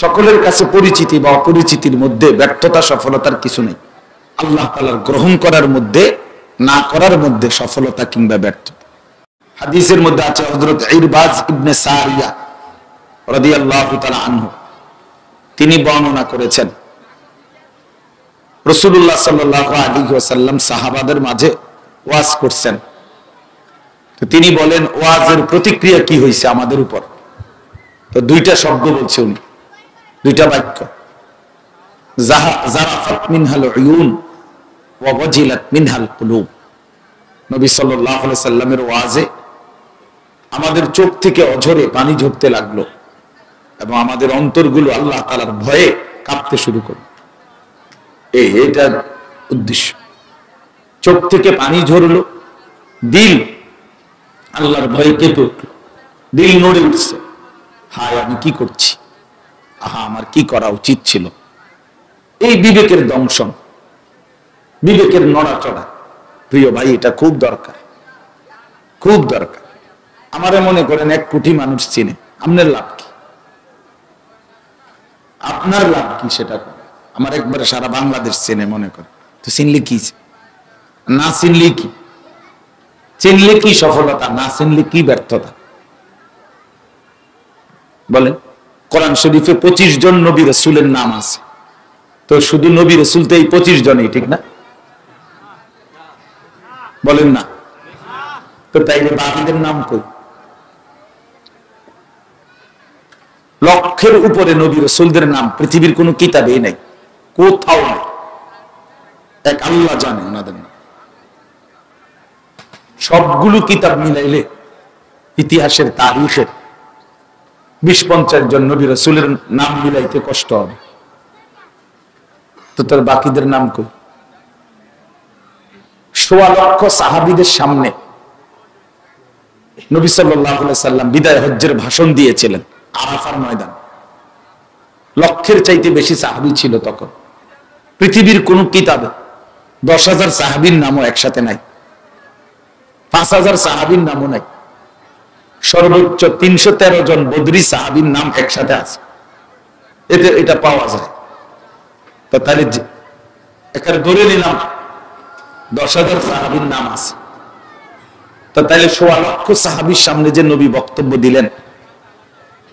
সকলের কাছে পরিচিতি বা অপরিচিতির মধ্যে ব্যর্থতা সফলতার কিছু নেই। আল্লাহ তাআলার গ্রহণ করার মধ্যে না করার মধ্যে সফলতা কিংবা ব্যর্থতা। হাদিসের মধ্যে আছে হযরত ইরবাজ ইবনে সারিয়া রাদিয়াল্লাহু তাআলা আনহু, তিনি বর্ণনা করেছেন রাসূলুল্লাহ সাল্লাল্লাহু আলাইহি ওয়াসাল্লাম সাহাবাদের মাঝে ওয়াজ করছেন। তো তিনি বলেন ওয়াজের প্রতিক্রিয়া কি হয়েছে আমাদের উপর। তো দুইটা শব্দ বলছে উনি, দুইটা বাক্য, জারাফাত মিনহাল উয়ুন ওয়া ওয়াজিলাত মিনহাল কুলুব। নবী সাল্লাল্লাহু আলাইহি সাল্লামের ওয়াজে আমাদের চোখ থেকে অঝরে পানি ঝরতে লাগলো এবং আমাদের অন্তরগুলো আল্লাহ তাআলার ভয়ে কাঁপতে শুরু করলো। এটা উদ্দেশ্য। চোখ থেকে পানি ঝরলো, দিল আল্লাহর ভয়ে কেঁপে উঠল, দিল নড়ে উঠছে, হায় আমি কি করছি, আহা আমার কি করা উচিত ছিল। এই বিবেকের দংশন, বিবেকের নড়াচড়া, প্রিয় ভাই এটা খুব দরকার, খুব দরকার। আমারে মনে করেন 1 কোটি মানুষ চিনে, আপনার লাভ কি? আপনার লাভ কি সেটা? আমার একবারে সারা বাংলাদেশ চেনে মনে করে, তো চিনলে কি, না চিনলে কি? চিনলে কি সফলতা, না চিনলে কি ব্যর্থতা? বলেন। কোরআন শরীফে 25 জন নবী রাসূলের নাম আছে, তো শুধু নবী রাসূল তো এই 25 জনই, ঠিক না? বলেন না? তো তাইলে বাকিদের নাম কই? লক্ষের উপরে নবী রাসূলদের নাম পৃথিবীর কোনো কিতাবেই নাই, কোথাও নাই। এক আল্লাহ জানে ওনাদের নাম। সবগুলো কিতাব মিলাইলে ইতিহাসের তারিখের 20-50 জন নবী রাসূলের নাম মিলাইতে কষ্ট হবে। তো তার বাকিদের নাম কই? 1.25 লক্ষ সাহাবীদের সামনে নবী সাল্লাল্লাহু আলাইহি সাল্লাম বিদায় হজ্জের ভাষণ দিয়েছিলেন আরাফার ময়দান। লক্ষের চাইতে বেশি সাহাবী ছিল তখন। পৃথিবীর কোন কিতাবে 10,000 সাহাবীর নামও একসাথে নাই, 5,000 সাহাবীর নামও নাই। সর্বোচ্চ 313 জন বদরি সাহাবীর নাম একসাথে আছে, এটা পাওয়া যায়। তো তাহলে এখানে ধরে নিলাম 10,000 সাহাবীর নাম আছে। তো তাহলে 1.25 লক্ষ সাহাবীর সামনে যে নবী বক্তব্য দিলেন,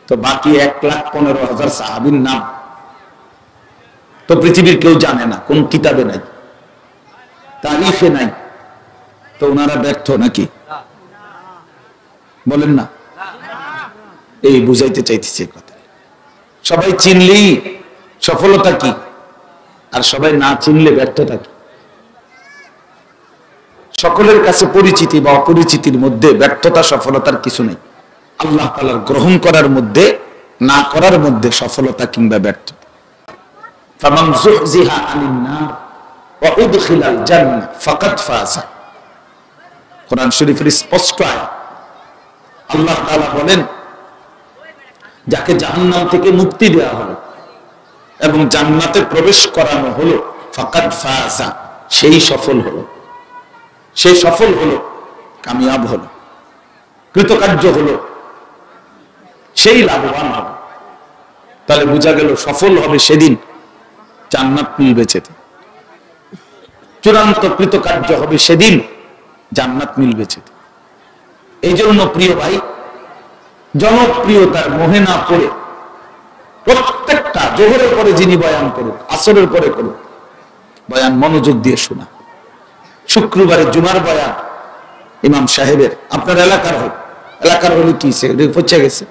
তো বাকি 1,15,000 সাহাবীর নাম তো পৃথিবীর কেউ জানে না, কোন কিতাবে নাই, তারিখে নাই। তো ওনারা ব্যর্থ নাকি? বলেন না? এই বুঝাইতে চাইতেছি কথা। সবাই চিনলেই সফলতা কি, আর সবাই না চিনলে ব্যর্থতা কি? সকলের কাছে পরিচিতি বা অপরিচিতির মধ্যে ব্যর্থতা সফলতার কিছু নেই। আল্লাহ তাআলার গ্রহণ করার মধ্যে না করার মধ্যে সফলতা কিংবা ব্যর্থতা। ফামান যুহজিহা আনিন নার ওয়া উদখিলাল জান্নাহ ফাকাদ ফাযা। কোরআন শরীফের স্পষ্ট আয়াত। আল্লাহ তাআলা বলেন, যাকে জাহান্নাম থেকে মুক্তি দেওয়া হলো এবং জান্নাতে প্রবেশ করানো হলো, ফাকাদ ফাযা, সেই সফল হলো, সেই সফল হলো, কামিয়াব হলো, কৃতকার্য হলো, সেই লাভবান হবে। তাহলে বোঝা গেল সফল হবে সেদিন জান্নাত মিলবে, চূড়ান্ত কৃতকার্য হবে সেদিন জান্নাত মিলবে। এই জন্য প্রিয় ভাই, জনপ্রিয়তার মোহে না পড়ে প্রত্যেকটা জোহরের পরে যিনি বয়ান করুক, আসরের পরে করুক, বয়ান মনোযোগ দিয়ে শোনা। শুক্রবারে জুমার বয়ান ইমাম সাহেবের, আপনার এলাকার হোক, এলাকার হলে কি পৌঁছে গেছে।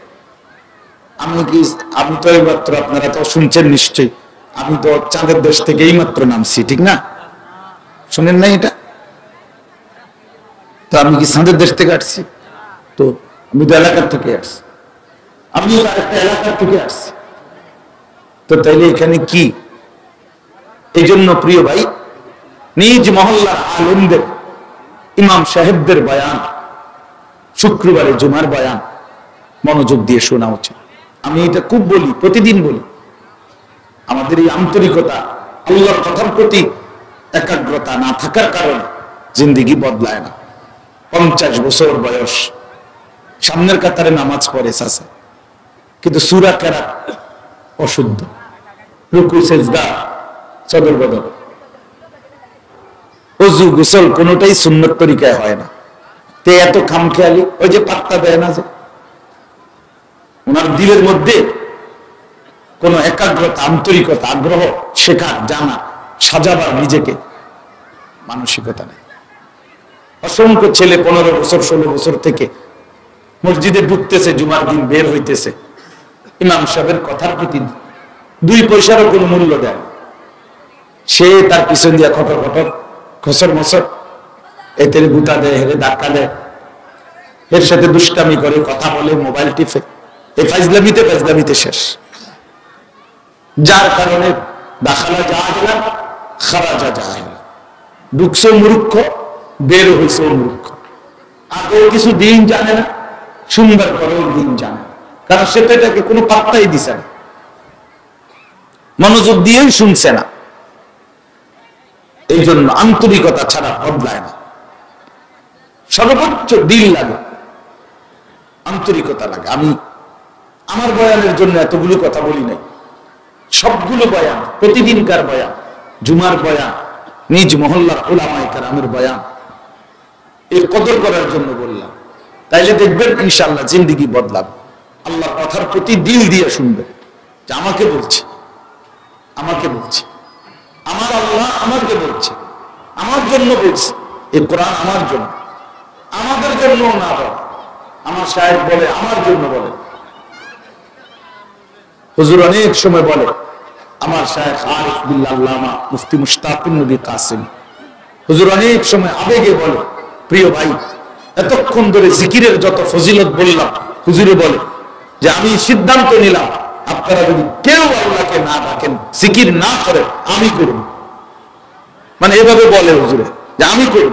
আমি তো এইমাত্র, আপনারা তো শুনছেন নিশ্চয়ই, আমি তো চাঁদের দেশ থেকে এইমাত্র নামছি, ঠিক না? শুনেন নাই এটা? তো আমি কি চাঁদের দেশ থেকে আসছি? তো আমি তো এলাকার থেকে আসছি, আমি একটা এলাকার থেকে আসছি। তো তাইলে এখানে কি? এই জন্য প্রিয় ভাই, নিজ মহল্লার আলেমদের, ইমাম সাহেবদের বয়ান, শুক্রবারে জুমার বয়ান মনোযোগ দিয়ে শোনা উচিত। আমি এটা খুব বলি, প্রতিদিন বলি। আমাদের এই আন্তরিকতা, আল্লাহর কথার প্রতি একাগ্রতা না থাকার কারণে জিন্দেগি বদলায় না। 50 বছর বয়স, সামনের কাতারে নামাজ পড়ে চাচা, কিন্তু সূরা কেরাত অশুদ্ধ, রুকু সেজদা সদর বদল, ওযু গোসল কোনোটাই সুন্নত তরিকায় হয় না। তে এত খামখেয়ালি, ওই যে পাত্তা দেয় না যে ওনার দিলের মধ্যে কোন একাগ্রতা, আন্তরিকতা, আগ্রহ, শেখার, জানা, সাজাবার নিজেকে মানসিকতা নেই। অসংখ্য ছেলে 15 বছর 16 বছর থেকে মসজিদে ঢুকতেছে, জুমার দিন বের হইতেছে, ইমাম সাহেবের কথার প্রতি 2 পয়সারও কোনো মূল্য দেয়, সে তার পিছন দিয়া খটর খটর খসর মসর এতে গুতা দেয়, হেরে ধাক্কা দেয়, এর সাথে দুষ্টামি করে, কথা বলে, মোবাইল টিপে, এই ফাইজলামিতে শেষ। যার কারণে দাখালা জাহিলা খারাজা জাহিলা, ঢুকছে মূর্খ, বের হয়েছে মূর্খ। আগেও কিছু দিন জানে না, সুন্দর করেও দিন জানে না, কারণ সে তো এটাকে কোনো পাত্তাই দিছে না, মনোযোগ দিয়েই শুনছে না। এই জন্য আন্তরিকতা ছাড়া বদলায় না, সর্বোচ্চ দিল লাগে, আন্তরিকতা লাগে। আমি আমার বয়ানের জন্য এতগুলো কথা বলি নাই, সবগুলো বয়ান, প্রতিদিনকার বয়ান, জুমার বয়ান, নিজ মহল্লার উলামায়ে কেরামের বয়ান, এর কদর করার জন্য বললাম। তাইলে দেখবেন ইনশাআল্লাহ জিন্দেগি বদলাবে। আল্লাহর কথার প্রতি দিল দিয়ে শুনবেন যে আমাকে বলছে, আমাকে বলছে, আমার আল্লাহ আমাকে বলছে, আমার জন্য বলছে, এই কোরআন আমার জন্য, আমাদের জন্য না বলে। আমার সাহেব বলে আমার জন্য বলে, হুজুর অনেক সময় বলে, আমার শায়েখ আরিফ বিল্লাহ আল্লামা মুফতি মুশতাকুর নবী কাসেম হুজুর অনেক সময় আবেগে বলে, প্রিয় ভাই, এতক্ষণ ধরে জিকিরের যত ফজিলত বললাম, হুজুরে বলে যে আমি সিদ্ধান্ত নিলাম, আপনারা যদি কেউ আল্লাহকে না ডাকেন, জিকির না করেন, আমি করব। মানে এভাবে বলে হুজুরে যে আমি করব,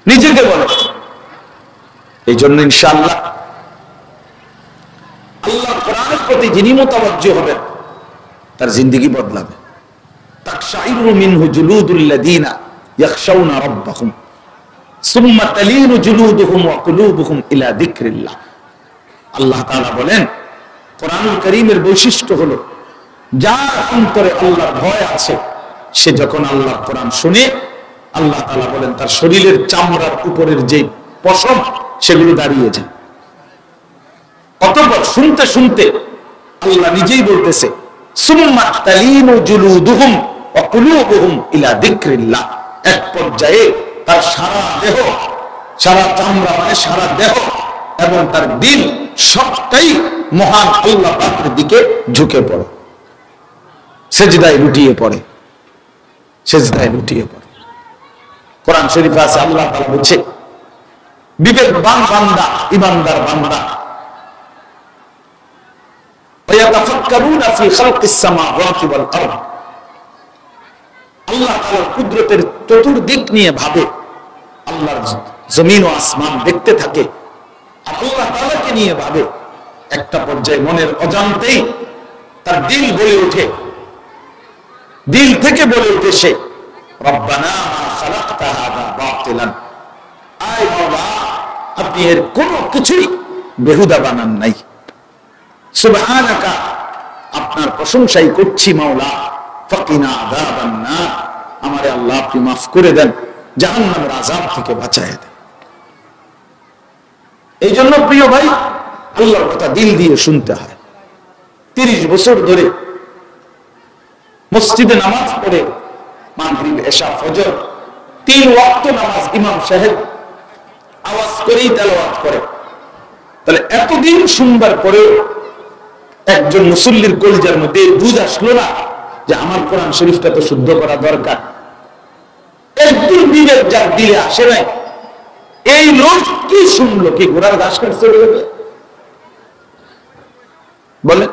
নিজেকে বলে। এই জন্য ইনশাআল্লাহ আল্লাহর কোরআনের প্রতি যিনি মুতাওয়াজ্জিহ হবেন, তার জিন্দেগি বদলাবে। তাকশাইরু মিনহু জুলুদুল লাযিনা ইয়াখশাউনা রাব্বাহুম সুম্মা তালিনু জুলুদুহুম ওয়া কুলুবুহুম ইলা যিকরিল্লাহ। আল্লাহ তাআলা বলেন, কোরআনুল কারীমের বৈশিষ্ট্য হলো যার অন্তরে আল্লাহর ভয় আছে, সে যখন আল্লাহর কোরআন শুনে, আল্লাহ তাআলা বলেন তার শরীরের চামড়ার উপরের যে পশম সেগুলো দাঁড়িয়ে যায়। অতঃপর শুনতে শুনতে আল্লাহ নিজেই বলতেছে, সুম্মা তালিনু জুলুদুহুম ওয়া কুলুবুহুম ইলা যিকরিল্লাহ। এক পর্যায়ে তার সারা দেহ, সারা চামড়া মানে সারা দেহ এবং তার দিল সবটাই মহান আল্লাহ পাকের দিকে ঝুঁকে পড়ে, সেজদায় লুটিয়ে পড়ে, সেজদায় লুটিয়ে পড়ে। কোরআন শরীফে আছে, আল্লাহ তাআলা বলছে, বিবেকবান বান্দা, ঈমানদার বান্দা, ওয়ায়াতাফাক্কারুনা ফি খালকিস সামাওয়াতি ওয়াল আরদ, আল্লাহ তাআলার কুদরতের চতুর্দিক নিয়ে ভাবে, আল্লাহর জমিন ও আসমান দেখতে থাকে, আল্লাহ তাআলাকে নিয়ে ভাবে। একটা পর্যায়ে মনের অজান্তেই তার দিল বলে ওঠে, দিল থেকে বলে ওঠে সে, রব্বানা মা খালাকতা হাযা বাতিলান, আয় মাওলা, আপনি এর কোনো কিছুই বেহুদা বানান নাই। সুবহানাকা, আপনার প্রশংসাই করছি মাওলা, ফাকিনা আযাবান নার, আমারে আল্লাহ আপনি মাফ করে দেন, জাহান্নামের আযাব থেকে বাঁচায় দেন। এই জন্য প্রিয় ভাই, আল্লাহর কথা দিল দিয়ে শুনতে হয়। 30 বছর ধরে মসজিদে নামাজ পড়ে, মাগরিব, এশা, ফজর 3 ওয়াক্ত নামাজ ইমাম সাহেব আওয়াজ করেই তেলাওয়াত করে। তাহলে এতদিন শুনবার পরেও একজন মুসল্লির কলিজার মধ্যে বুঝ আসলো না যে আমার কোরআন শরীফটা তো শুদ্ধ করা দরকার। একদিন বিবেক যার দিলে আসে নাই, এই লোক কি শুনলো, কি ঘোড়ার ঘাস কাটতে চলে যাবে? বলে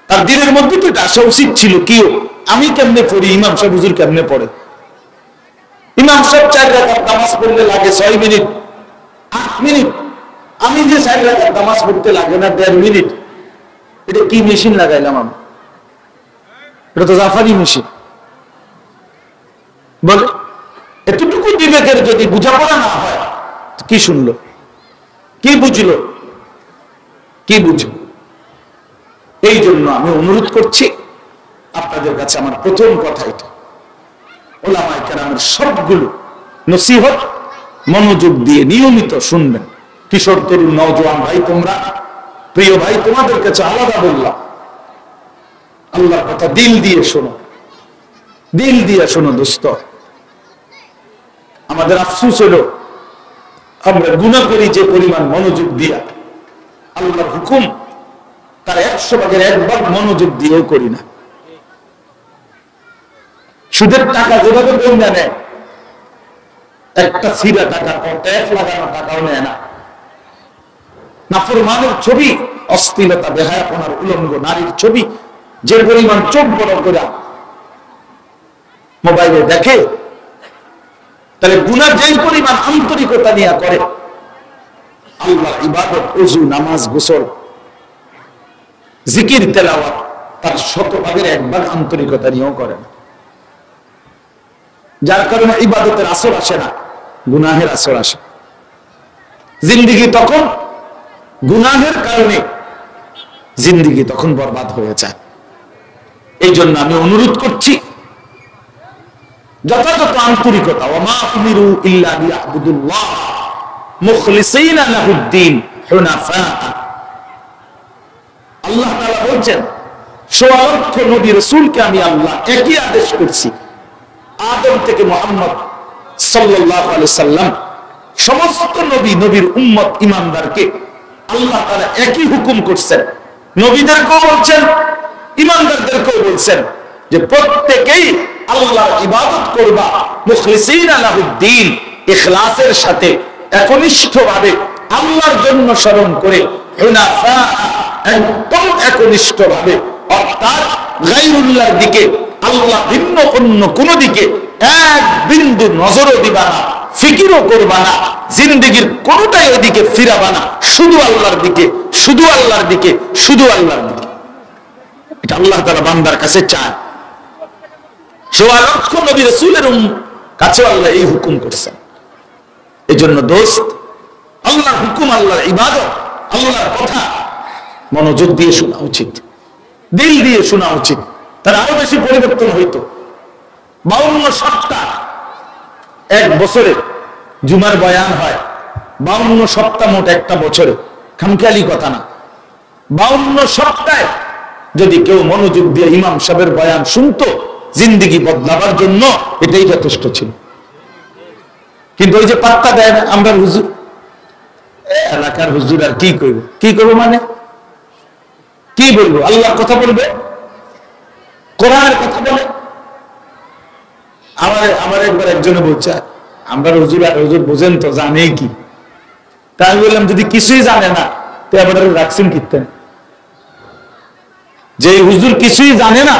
তার দিনের মধ্যে তো এটা আসা উচিত ছিল, কিও আমি কেমনে পড়ি, ইমাম সাহেব হুজুর কেমনে পড়ে। ইমাম সাহেব 4 রাকাত নামাজ পড়লে লাগে 6 মিনিট, 8 মিনিট, আমি যে 4 রাকাত নামাজ পড়তে লাগে না 1.5 মিনিট, এটা কি মেশিন লাগাইলাম আমি? এটা তো জাফারি মেশিন। বলে এতটুকু বিবেকের যদি বোঝাপড়া না হয়, কি শুনলো, কি বুঝলো, কি বুঝলো? এই জন্য আমি অনুরোধ করছি আপনাদের কাছে, আমার প্রথম কথা এটা, ওলামায়ে কেরামের সবগুলো নসিহত মনোযোগ দিয়ে নিয়মিত শুনবেন। কিশোর তরুণ নওজোয়ান ভাই, তোমরা প্রিয় ভাই, তোমাদের কাছে আলাদা বললাম, আল্লাহর কথা দিল দিয়ে শোনো, দিল দিয়ে শোনো দোস্ত। আমাদের আফসোস হলো আমরা গুনাহ করি যে পরিমাণ মনোযোগ দিয়া, আল্লাহর হুকুম তার 100 ভাগের 1 ভাগ মনোযোগ দিয়েও করি না। সুদের টাকা যেভাবে বন্ধা নেয়, একটা সিরা টাকা, ট্যাক্স লাগানো টাকাও নেয় না। নাফরমানের ছবি, অশ্লীলতা, বেহায়াপনার উলঙ্গ নারীর ছবি যে পরিমাণ চোখ বড় করে মোবাইলে দেখে, তাহলে গুনাহ যেই পরিমাণ আন্তরিকতা নিয়ে করে, আল্লাহ ইবাদত, ওযু, নামাজ, গোসল, জিকির, তেলাওয়াত তার 100 ভাগের 1 ভাগ আন্তরিকতা নিয়েও করে না। যার কারণে ইবাদতের আসর আসে না, গুনাহের আসর আসে। জিন্দেগি তখন গুনাহের কারণে জিন্দেগি তখন বরবাদ হয়ে যায়। এই জন্য আমি অনুরোধ করছি, যথাযথ আন্তরিকতা, ওয়ামা উমিরু ইল্লা লিয়াবুদুল্লাহ মুখলিসিনা লাহুদ্দিন হুনাফা। আল্লাহ তাআলা বলছেন, 1.25 লক্ষ নবী রাসূলকে আমি আল্লাহ একই আদেশ করছি, আদম থেকে মুহাম্মদ সাল্লাল্লাহু আলাইহি সাল্লাম, সমস্ত নবী, নবীর উম্মত, ইমানদারকে আল্লাহ তাআলা একই হুকুম করছেন। নবীদেরকেও বলছেন, ইমানদারদেরকেও বলছেন যে প্রত্যেকেই আল্লাহর ইবাদত করবা মুখলিসিনা লাহুদ্দিন, ইখলাসের সাথে, একনিষ্ঠভাবে আল্লাহর জন্য স্মরণ করে, হুনাফা, একদম একনিষ্ঠভাবে, অর্থাৎ গায়রুল্লাহর দিকে, আল্লাহ ভিন্ন অন্য কোন দিকে এক বিন্দু নজরও দিবা না, ফিকিরও করবা না, জিন্দেগির কোনটাই ওইদিকে ফিরাবা না, শুধু আল্লাহর দিকে, শুধু আল্লাহর দিকে, শুধু আল্লাহর দিকে। এটা আল্লাহ তাআলা বান্দার কাছে চায়। 1.25 লক্ষ নবী রাসূলের কাছে আল্লাহ এই হুকুম করছেন। এই জন্য দোস্ত, আল্লাহর হুকুম, আল্লাহর ইবাদত, আল্লাহর কথা মনোযোগ দিয়ে শোনা উচিত, দিল দিয়ে শোনা উচিত। তার আরো বেশি পরিবর্তন হইতো। 52 সপ্তাহ এক বছরে জুমার বয়ান হয়, 52 সপ্তাহ মোট একটা বছরে, খামখেয়ালি কথা না। 52 সপ্তাহে যদি কেউ মনোযোগ দিয়ে ইমাম সাহেবের বয়ান শুনতো, জিন্দেগি বদলাবার জন্য এটাই যথেষ্ট ছিল। কিন্তু ওই যে পাত্তা দেয় না, আমরা হুজুর, এলাকার হুজুর, আর কি করবো, কি করবো মানে কি বলবো? আল্লাহর কথা বলবে, কোরআনের কথা বলে। আমার একবার একজনে বলছে, আমরা হুজুর, আর হুজুর বোঝেন তো, জানে কি? তা আমি বললাম, যদি কিছুই জানে না তো আবার রাখছেন কীর্তেন? যে হুজুর কিছুই জানে না,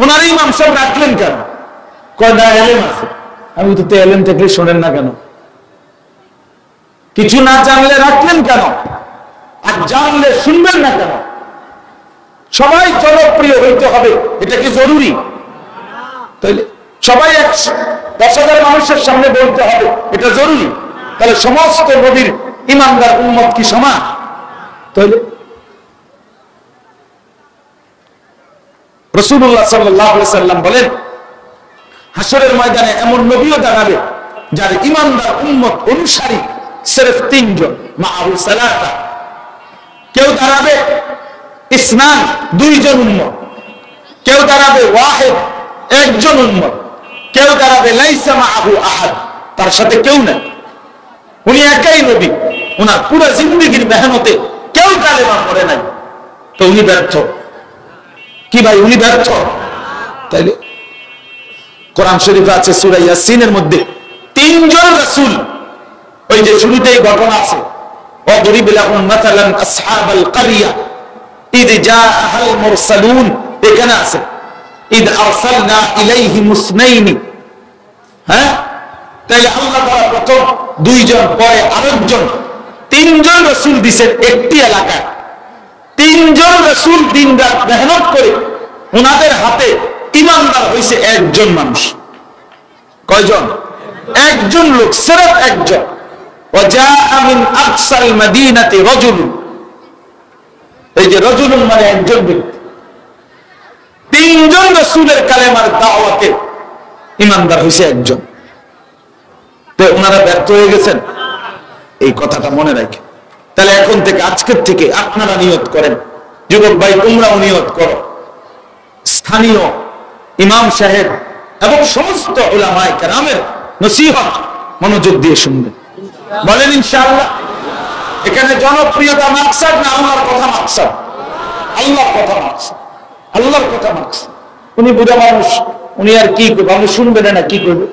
ওনার ইমাম সাহেব রাখলেন কেন? কয়টা এলেম আছে। আমি তো এলেম থাকলে শোনেন না কেন? কিছু না জানলে রাখলেন কেন? আর জানলে শুনবেন না কেন? সবাই জনপ্রিয় হইতে হবে, এটা কি জরুরি? তাইলে সবাই 10,000 মানুষের সামনে বলতে হবে, এটা জরুরি? তাহলে সমস্ত নবীর ইমানদার উম্মত কি সমান? তাইলে রাসূলুল্লাহ সাল্লাল্লাহু আলাইহি সাল্লাম বলেন, হাসরের ময়দানে এমন নবীও দাঁড়াবে যার ইমানদার উম্মত অনুসারী সির্ফ 3 জন, মাআহু সালাতা। কেউ দাঁড়াবে ইসনান, 2 জন উম্মত। কেউ দাঁড়াবে ওয়াহিদ, 1 জন উম্মত। কেউ দাঁড়াবে লাইসা মাআহু আহাদ, তার সাথে কেউ নেই, উনি একাই নবী। ওনার পুরো জিন্দেগীর মেহনতে কেউ কালেমা পড়ে নাই, তো উনি ব্যর্থ। কি ভাই, উনি ব্যর্থ? তাইলে কোরআন শরীফে আছে সূরা ইয়াসিনের মধ্যে 3 জন রাসূল, ওই যে শুরুতেই ঘটনা আছে, ওয়াদরিব লাহুম মাসালান আসহাবাল ক্বরিয়া ইদ জাআহাল মুরসালুন, এখানে আছে ইদ আরসালনা ইলাইহিম ইসনাইনি। হ্যাঁ, তাইলে আল্লাহ তাআলা প্রথম 2 জন, পরে আরেকজন, 3 জন রাসূল দিবেন একটি এলাকায়। 3 জন রাসূল দিন রাত মেহনত করে ওনাদের হাতে ইমানদার হয়েছে 1 জন মানুষ। কয়জন? 1 জন লোক, সির্ফ 1 জন। ওয়াজা মিন আকসাল মাদিনাতি রাজুল, এই যে রজুলুন মানে একজন ব্যক্তি, তিনজন রাসূলের কালেমার দাওয়াতে ইমানদার হয়েছে একজন। তো ওনারা ব্যর্থ হয়ে গেছেন, এই কথাটা মনে রাখেন। তাহলে এখন থেকে, আজকের থেকে আপনারা নিয়ত করেন, যুবক ভাই তোমরাও নিয়ত করো, স্থানীয় ইমাম সাহেব এবং সমস্ত উলামায়ে কেরামের নসিহত মনোযোগ দিয়ে শুনবেন। বলেন ইনশাআল্লাহ। এখানে জনপ্রিয়তা মাকসাদ না আল্লাহর কথা মাকসাদ? আল্লাহর কথা মাকসাদ, আল্লাহর কথা মাকসাদ। উনি বুড়া মানুষ, উনি আর কি করবে, আপনি শুনবেন না, কি করবে?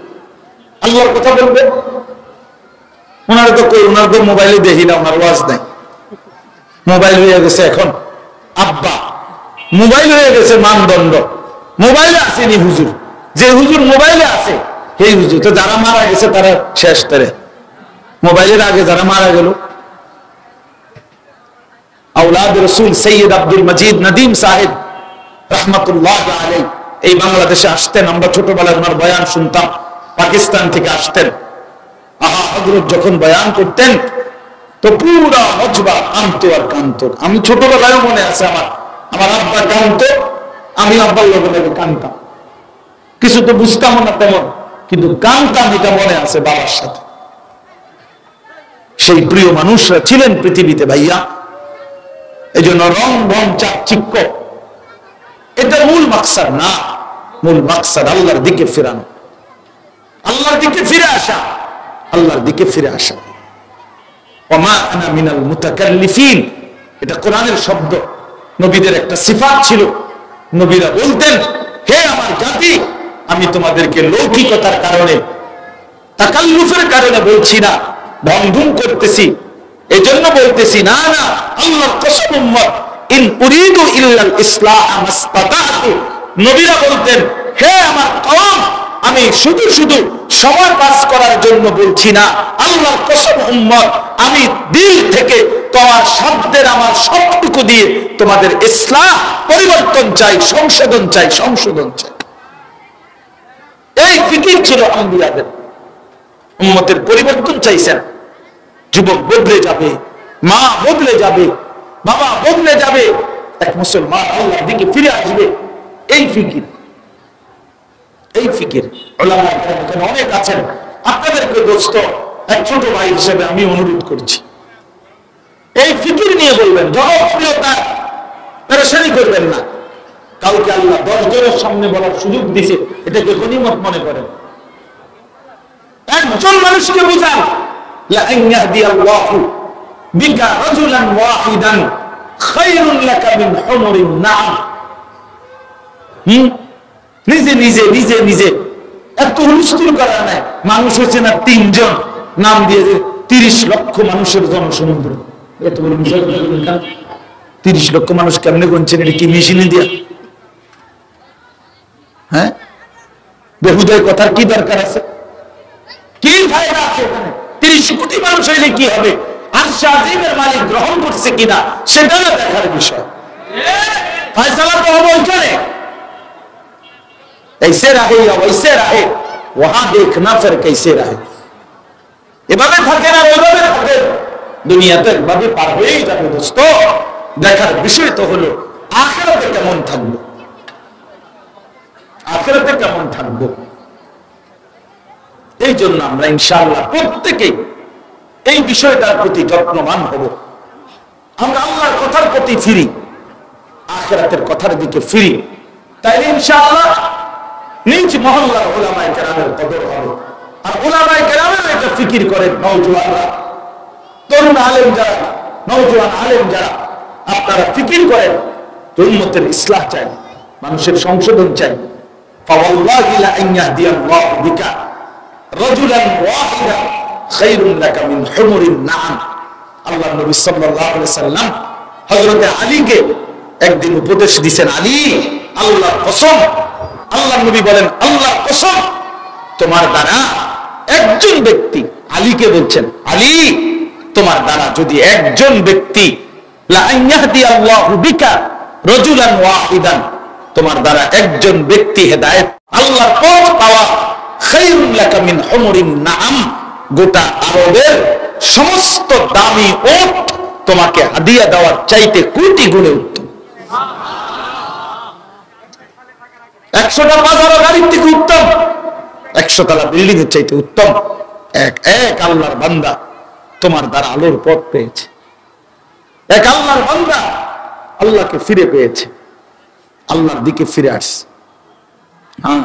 আল্লাহর কথা বলবে। ওনারা তো কই, ওনার তো মোবাইলে দেখি না, ওনার ওয়াজ নাই। মোবাইল হয়ে গেছে এখন আব্বা, মোবাইল হয়ে গেছে মানদণ্ড। মোবাইলে আসেনি হুজুর, যে হুজুর মোবাইলে আছে সেই হুজুর। তো যারা মারা গেছে তারা শেষ, তারে মোবাইলের আগে যারা মারা গেল। আওলাদ রসুল সৈয়দ আব্দুল মজিদ নদীম সাহেব রহমতুল্লাহ আলাইহি এই বাংলাদেশে আসতেন। আমরা ছোটবেলায় ওনার বয়ান শুনতাম, পাকিস্তান থেকে আসতেন। হযরত যখন বয়ান করতেন তো পুরা মজবা কাঁদতো আর কাঁদতো। আমি ছোটবেলায় মনে আছে, আমার আব্বা কাঁদতো, আমি আব্বার লগে লগে কাঁদতাম। কিছু তো বুঝতাম না তেমন, কিন্তু কাঁদতাম, এটা মনে আছে বাবার সাথে। সেই প্রিয় মানুষরা ছিলেন পৃথিবীতে ভাইয়া। এই জন্য রং ভং চাকচিক্য এটা মূল মাকসাদ না। মূল মাকসাদ আল্লাহর দিকে ফিরানো, আল্লাহর দিকে ফিরে আসা, আল্লাহর দিকে ফিরে আসা। ওমা আনা মিনাল মুতাকাল্লিফিন, এটা কোরআনের শব্দ। নবীদের একটা সিফাত ছিল, নবীরা বলতেন, হে আমার জাতি, আমি তোমাদেরকে লৌকিকতার কারণে, তাকাল্লুফের কারণে বলছি না, ঢংঢুং করতেছি এজন্য বলতেছি না, না, আল্লাহর কসম উম্মত, ইন উরিদু ইল্লাল ইসলাহ মাসতাতাতু। নবীরা বলতেন, হে আমার কওম, আমি শুধু শুধু সময় পাস করার জন্য বলছি না, আল্লাহর কসম উম্মত, আমি দিল থেকে তোমার সাধ্যের আমার সবটুকু দিয়ে তোমাদের ইসলাহ পরিবর্তন চাই, সংশোধন চাই, সংশোধন চাই। এই ফিকির ছিল আম্বিয়াদের। উম্মতের পরিবর্তন চাইছেন। যুবক বদলে যাবে, মা বদলে যাবে, বাবা বদলে যাবে, এক মুসলমান আল্লাহর দিকে ফিরে আসবে। এই ফিকির, এই ফিকির উলামায়ে কেরাম অনেক আছেন। আপনাদেরকে দোস্ত, এক ছোট ভাই হিসেবে আমি অনুরোধ করছি, এই ফিকির নিয়ে বলবেন। জনপ্রিয়তা পেরেশানি করবেন না। কাউকে আল্লাহ 10 জনের সামনে বলার সুযোগ দিয়েছে, এটাকে গনিমত মনে করেন। একজন মানুষকে বুঝান, লা আন ইয়াহদিয়াল্লাহু বিকা রাজুলান ওয়াহিদান খায়রুন লাকা মিন হুমুরিন নাম। নিজে নিজে নিজে নিজে এত হুলস্থুল করার নাই। মানুষ হচ্ছে না 3 জন, নাম দিয়ে 30 লক্ষ মানুষের জনসমুদ্র। এত বড় বিষয়, 30 লক্ষ মানুষ কেমনে গুনছেন? এটা কি মেশিনে দিয়া? হ্যাঁ, বেহুদাই কথার কি দরকার আছে? কি ফায়দা আছে এখানে? 30 কোটি মানুষ হইলে কি হবে? আরশ আজিমের মালিক গ্রহণ করছে কিনা সেটা না দেখার বিষয়। ফয়সালা তো হবে ওইখানে। ऐसे रहे या वैसे रहे, वहां देखना फिर कैसे रहे। এভাবে থাকে না, ওইভাবে থাকে, দুনিয়াতে এভাবে পার হয়েই যাবে দোস্ত। দেখার বিষয় তো হলো আখিরাতে কেমন থাকবো, আখিরাতে কেমন থাকবো। এই জন্য আমরা ইনশাআল্লাহ প্রত্যেকেই এই বিষয়টার প্রতি যত্নবান হব। আমরা আল্লাহর কথার প্রতি ফিরি, আখিরাতের কথার দিকে ফিরি, তাইলে ইনশাআল্লাহ নিজ মহল্লার উলামায়ে কেরামের কদর হবে। আর উলামায়ে কেরামের এটা ফিকির করেন নওজোয়ানরা, তরুণ আলেম যারা, নওজোয়ান আলেম যারা, আপনারা ফিকির করেন উম্মতের ইসলাহ চাই, মানুষের সংশোধন চাই। ফাওয়াল্লাহি লা আন ইয়াহদিয়াল্লাহু বিকা রাজুলান ওয়াহিদান খায়রুন লাকা মিন হুমুরিন নাম। আল্লাহর নবী সাল্লাল্লাহু আলাইহি সাল্লাম হযরত আলীকে একদিন উপদেশ দিয়েছেন, আলী, আল্লাহর কসম, আল্লাহর নবী বলেন, আল্লাহর কসম, তোমার দ্বারা একজন ব্যক্তি, আলীকে বলছেন, আলী, তোমার দ্বারা যদি একজন ব্যক্তি, লা আন ইয়াহদিয়াল্লাহু বিকা রাজুলান ওয়াহিদান, তোমার দ্বারা একজন ব্যক্তি হেদায়েত, আল্লাহর পথ পাওয়া, খায়রুন লাকা মিন হুমুরিন নাম, গোটা আরবের সমস্ত দামি উট তোমাকে হাদিয়া দেওয়ার চাইতে কোটি গুণে উত্তম। 100টা বাজারও গাড়ির থেকে উত্তম, 100 তলা বিল্ডিং এর চাইতে উত্তম এক এক আল্লাহর বান্দা তোমার দ্বারা আলোর পথ পেয়েছে। এক আল্লাহর বান্দা আল্লাহকে ফিরে পেয়েছে, আল্লাহর দিকে ফিরে আসছে। হ্যাঁ,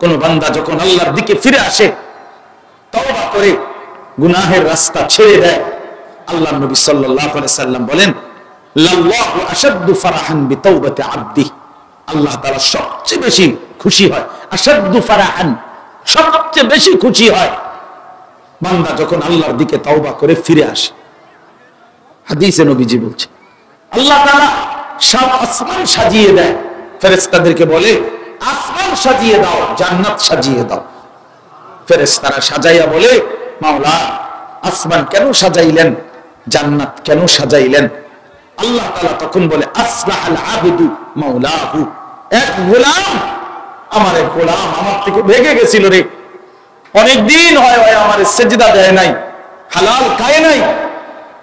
কোন বান্দা যখন আল্লাহর দিকে ফিরে আসে, তওবা করে গুনাহের রাস্তা ছেড়ে দেয়, আল্লাহর নবী সাল্লাল্লাহু আলাইহি সাল্লাম বলেন, লাল্লাহু আশাদ্দু ফারাহান বিতাওবাতি আবদি, আল্লাহ তাআলা সবচেয়ে বেশি খুশি হয়, আশাদ্দু ফারাহান, সবচেয়ে বেশি খুশি হয় বান্দা যখন আল্লাহর দিকে তওবা করে ফিরে আসে। হাদিসে নবীজি বলছে, আল্লাহ তাআলা সব আসমান সাজিয়ে দেয়, ফেরেশতাদেরকে বলে আসমান সাজিয়ে দাও, জান্নাত সাজিয়ে দাও। ফেরেশতারা সাজাইয়া বলে, মাওলা আসমান কেন সাজাইলেন, জান্নাত কেন সাজাইলেন? আল্লাহ তাআলা তখন বলে, আসলাহাল আবদু মাওলাহু, এক গোলাম, আমার এক গোলাম আমার থেকে ভেগে গেছিল রে, অনেকদিন হয় আমার সেজদা দেয় নাই, হালাল খায় নাই,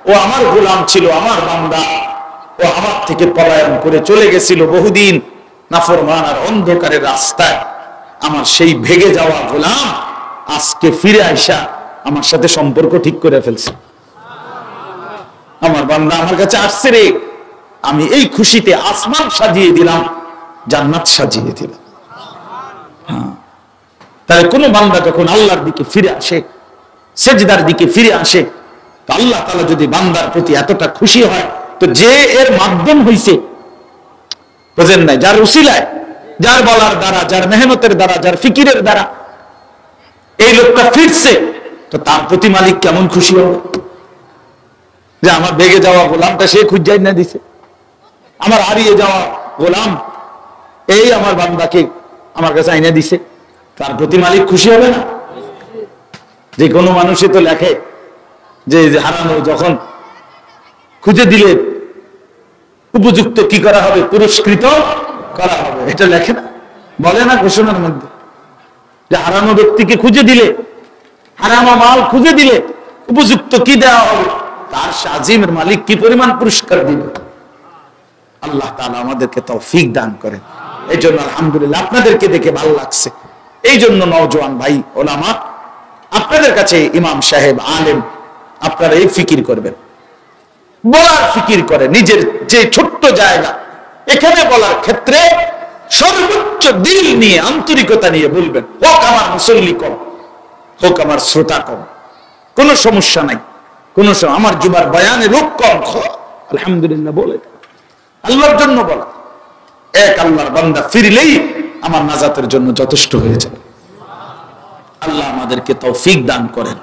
ও আমার গোলাম ছিল, আমার বান্দা, ও আমার থেকে পলায়ন করে চলে গেছিল বহুদিন নাফরমান আর অন্ধকারের রাস্তায়। আমার সেই ভেগে যাওয়া গোলাম আজকে ফিরে আইসা আমার সাথে সম্পর্ক ঠিক করে ফেলছে। আমার বান্দা আমার কাছে আসছে রে, আমি এই খুশিতে আসমান সাজিয়ে দিলাম, জান্নাত সাজিয়ে দিলাম। হ্যাঁ, তাহলে কোন বান্দা যখন আল্লাহর দিকে ফিরে আসে, সেজদার দিকে ফিরে আসে, তো আল্লাহ তাআলা যদি বান্দার প্রতি এতটা খুশি হয়, তো যে এর মাধ্যম হইছে, বুঝেন নাই, যার উসিলায়, যার বলার দ্বারা, যার মেহনতের দ্বারা, যার ফিকিরের দ্বারা এই লোকটা ফিরছে, তো তার প্রতি মালিক কেমন খুশি হবে যে আমার ভেগে যাওয়া গোলামটা সে খুঁজাই না দিছে, আমার হারিয়ে যাওয়া গোলাম এই আমার বান্দাকে আমার কাছে আইনা দিছে, তার প্রতি মালিক খুশি হবে না? যে কোনো মানুষই তো লেখে যে হারানো যখন খুঁজে দিলে উপযুক্ত কি করা হবে, পুরস্কৃত করা হবে, এটা লেখে না, বলে না ঘোষণার মধ্যে যে হারানো ব্যক্তিকে খুঁজে দিলে, হারানো মাল খুঁজে দিলে উপযুক্ত কি দেওয়া হবে, তার আজিমের মালিক কি পরিমাণ পুরস্কার দিবে। আল্লাহ তাআলা আমাদেরকে তৌফিক দান করেন। এই জন্য আলহামদুলিল্লাহ আপনাদেরকে দেখে ভালো লাগছে। এই জন্য নওজোয়ান ভাই ওলামা, আপনাদের কাছে ইমাম সাহেব আলেম, আপনারা এই ফিকির করবেন, বলার ফিকির করে নিজের যে ছোট্ট জায়গা, এখানে বলার ক্ষেত্রে সর্বোচ্চ দিল নিয়ে, আন্তরিকতা নিয়ে বলবেন। হোক আমার মুসল্লি কম, হোক আমার শ্রোতা কম, কোনো সমস্যা নাই, কোনো আমার জুমার বয়ানে লোক কম, আলহামদুলিল্লাহ বলে আল্লাহর জন্য বলা। এক আল্লাহর বান্দা ফিরলেই আমার নাজাতের জন্য যথেষ্ট হয়ে যাবে। আল্লাহ আমাদেরকে তৌফিক দান করেন।